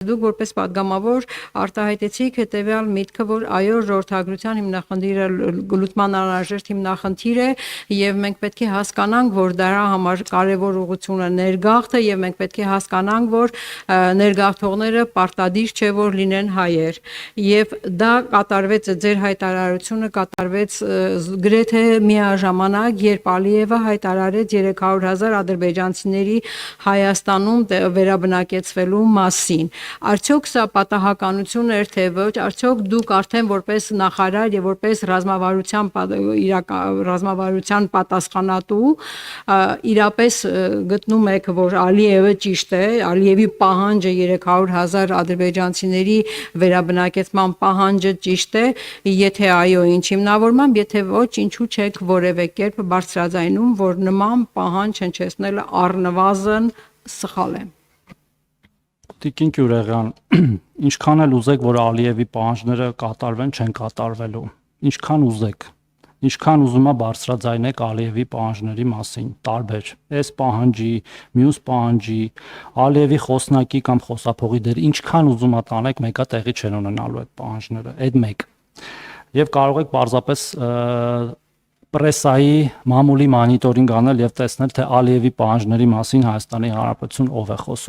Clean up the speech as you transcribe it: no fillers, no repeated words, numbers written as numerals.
Դուք որպես падգամավոր արտահայտեցիք հետևյալ միտքը, որ այո, ժողովրդագրության հիմնախնդիրը լուծման անհրաժեշտ հիմնախնդիր է եւ մենք պետք է հասկանանք, որ դրա համար կարեւոր ուղղությունը ներգաղթը եւ մենք պետք է հասկանանք, որ ներգաղթողները պարտադիր չէ որ լինեն հայեր եւ դա կատարվեց ձեր հայտարարությունը կատարվեց գրեթե միաժամանակ, երբ Ալիևը հայտարարեց 300,000 ադրբեջանցիների Հայաստանում վերաբնակեցվելու մասին Արդյոք սա պատահականություն էր թե ոչ, արդյոք դուք արդեն որպես նախարար եւ որպես ռազմավարության պատասխանատու իրապես գտնում եք, որ Ալիևը ճիշտ է, Ալիևի պահանջը 300,000 ադրբեջանցիների վերաբնակեցման պահանջը ճիշտ է, եթե այո, ինչ հիմնավորմամբ, եթե ոչ, ինչու չեք որևէ կերպ բարձրաձայնում, որ նման պահանջ հնչեցնելը առնվազն սխալ է։ Տիկին Գյուրեղյան, ինչքան էլ ուզեք, որ Ալիևի պահանջները կատարվեն, չեն կատարվելու։ Ինչքան ուզեք, ինչքան ուզում ա բարձրաձայնեք Ալիևի պահանջների մասին, տարբեր։ Այս պահանջի, մյուս պահանջի, Ալիևի խոսնակի կամ խոսափողի դեր, ինչքան ուզում ա տանեք, մեկը տեղի չեն ունենալու այդ պահանջները, այդ մեկ։ Եվ կարող եք պարզապես պրեսայի մամուլի մոնիտորինգ անել եւ տեսնել, թե Ալիևի պահանջների մասին Հայաստանի Հանրապետություն ով է խոսում։